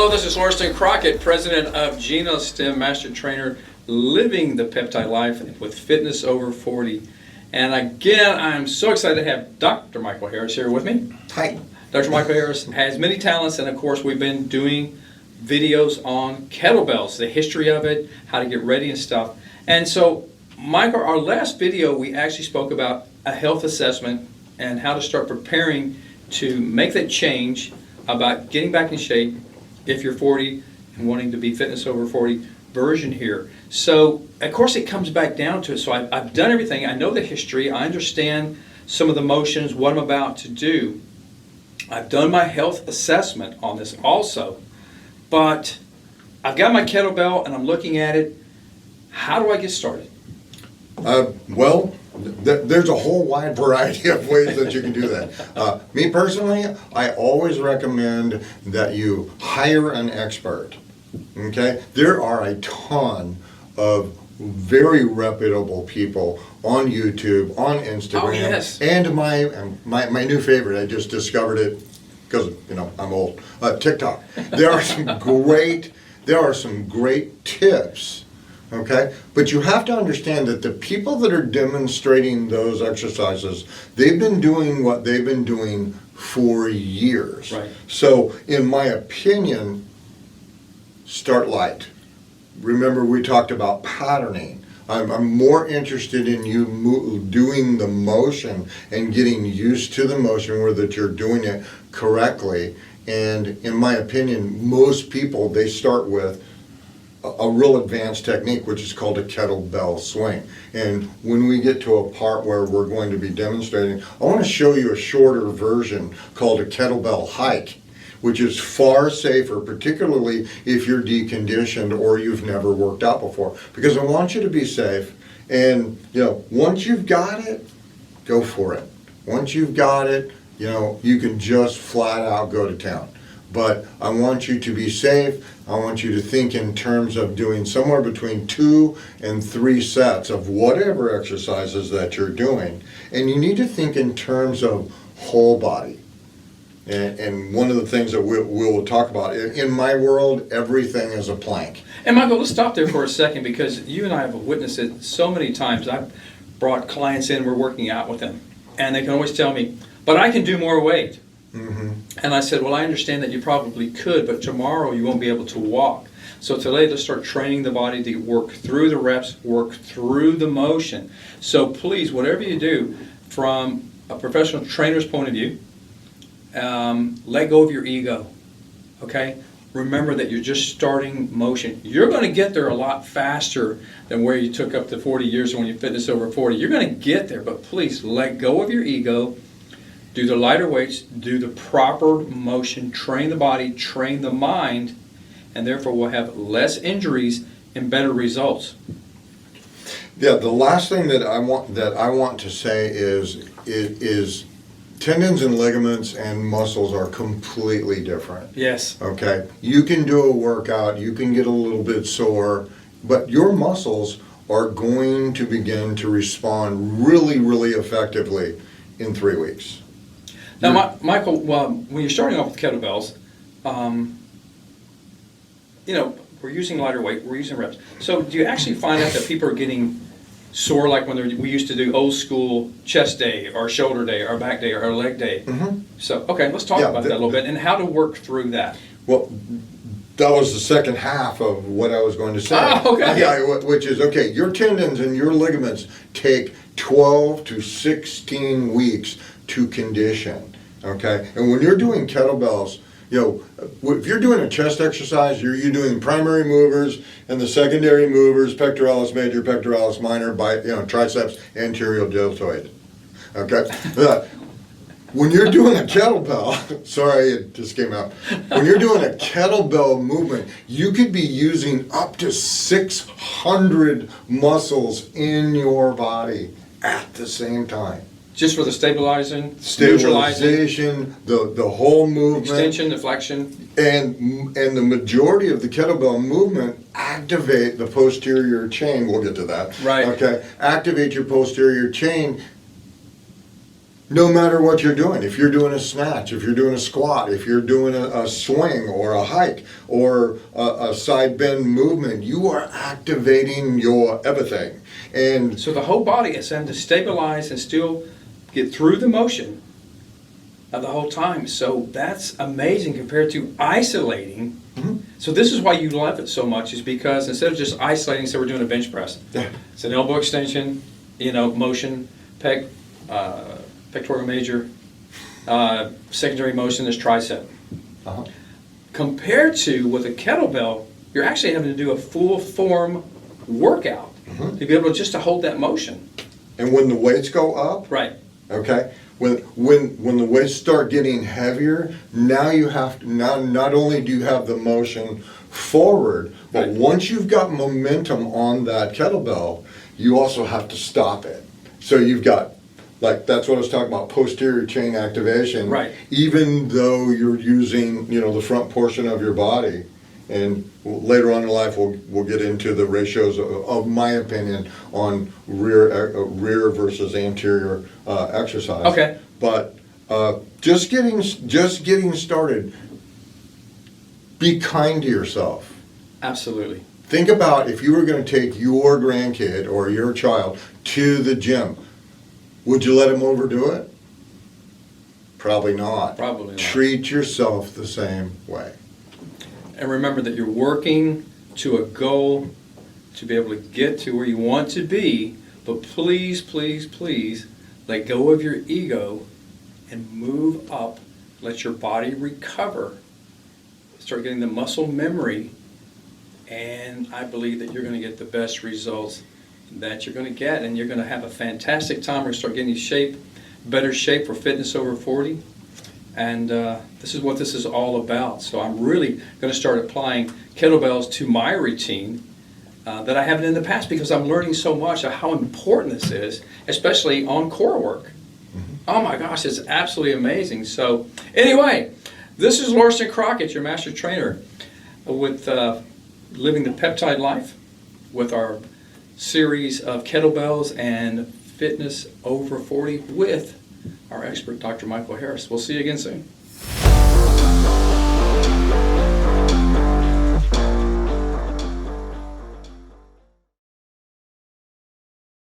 Hello, this is Lauriston Crockett, President of Genostim, Master Trainer, living the peptide life with fitness over 40. And again, I'm so excited to have Dr. Michael Harris here with me. Hi. Dr. Michael Harris has many talents, and of course we've been doing videos on kettlebells, the history of it, how to get ready and stuff. And so, Michael, our last video we actually spoke about a health assessment and how to start preparing to make that change about getting back in shape if you're 40 and wanting to be fitness over 40 version here. So, of course, it comes back down to it. So I've done everything. I know the history. I understand some of the motions, what I'm about to do. I've done my health assessment on this also. But I've got my kettlebell and I'm looking at it. How do I get started? There's a whole wide variety of ways that you can do that. Me personally, I always recommend that you hire an expert. Okay? There are a ton of very reputable people on YouTube, on Instagram, oh, yes. And my new favorite, I just discovered it because I'm old, TikTok. There are some great tips. Okay, but you have to understand that the people that are demonstrating those exercises, they've been doing what they've been doing for years. Right. So, in my opinion, start light. Remember, we talked about patterning. I'm more interested in you doing the motion and getting used to the motion, where that you're doing it correctly. And in my opinion, most people, they start with a real advanced technique, which is called a kettlebell swing. And when we get to a part where we're going to be demonstrating, I want to show you a shorter version called a kettlebell hike, which is far safer, particularly if you're deconditioned or you've never worked out before. Because I want you to be safe, and once you've got it, go for it. Once you've got it, you can just flat out go to town. But I want you to be safe. I want you to think in terms of doing somewhere between 2 and 3 sets of whatever exercises that you're doing. And you need to think in terms of whole body. And one of the things that we'll talk about, in my world, everything is a plank. And Michael, let's stop there for a second, because you and I have witnessed it so many times. I've brought clients in, we're working out with them, and they can always tell me, but I can do more weight. Mm-hmm. And I said, well, I understand that you probably could, but tomorrow you won't be able to walk. So today, let's start training the body to work through the reps, work through the motion. So please, whatever you do, from a professional trainer's point of view, let go of your ego, okay? Remember that you're just starting motion. You're going to get there a lot faster than where you took up to 40 years when you fitness over 40. You're going to get there, but please let go of your ego. Do the lighter weights, do the proper motion, train the body, train the mind, and therefore we'll have less injuries and better results. Yeah, the last thing that I want to say is tendons and ligaments and muscles are completely different. Yes. Okay? You can do a workout, you can get a little bit sore, but your muscles are going to begin to respond really, really effectively in 3 weeks. Now, Michael, when you're starting off with kettlebells, we're using lighter weight, we're using reps. So do you actually find out that people are getting sore like when we used to do old school chest day or shoulder day or back day or leg day? Mm-hmm. So, okay, let's talk about that a little bit and how to work through that. Well, that was the second half of what I was going to say. Oh, okay. Yeah, which is, okay, your tendons and your ligaments take 12 to 16 weeks to condition, okay? And when you're doing kettlebells, if you're doing a chest exercise, you're doing primary movers and the secondary movers, pectoralis major, pectoralis minor, triceps, anterior deltoid, okay? When you're doing a kettlebell, sorry, it just came out. When you're doing a kettlebell movement, you could be using up to 600 muscles in your body at the same time. Just for the stabilization, the whole movement, extension, deflection, and the majority of the kettlebell movement activate the posterior chain. We'll get to that. Right. Okay. Activate your posterior chain No matter what you're doing, if you're doing a snatch, if you're doing a squat, if you're doing a swing or a hike or a side bend movement, you are activating your everything. And So the whole body is having to stabilize and still get through the motion of the whole time. So that's amazing compared to isolating. So this is why you love it so much, is because instead of just isolating, so we're doing a bench press. Yeah. It's an elbow extension, motion, pectoral major, secondary motion is tricep. Uh-huh. Compared to with a kettlebell, you're actually having to do a full form workout to be able to hold that motion. And when the weights go up, Right. okay, when the weights start getting heavier, now you have to, not only do you have the motion forward, but Right. once you've got momentum on that kettlebell, you also have to stop it. So you've got, like, that's what I was talking about, posterior chain activation. Right. Even though you're using, the front portion of your body. And later on in life, we'll get into the ratios of my opinion on rear versus anterior exercise. Okay. But just getting started. Be kind to yourself. Absolutely. Think about if you were going to take your grandkid or your child to the gym. Would you let him overdo it? Probably not. Probably not. Treat yourself the same way. And remember that you're working to a goal to be able to get to where you want to be, but please, please, please let go of your ego and move up. Let your body recover. Start getting the muscle memory, and I believe that you're going to get the best results that you're going to get, and you're going to have a fantastic time. We're going to start getting better shape for fitness over 40. And this is what this is all about. So I'm really going to start applying kettlebells to my routine that I haven't in the past, because I'm learning so much of how important this is, especially on core work. Oh my gosh, it's absolutely amazing. So anyway, this is Lauriston Crockett, your master trainer, with Living the Peptide Life, with our series of kettlebells and fitness over 40 with our expert, Dr. Michael Harris. We'll see you again soon.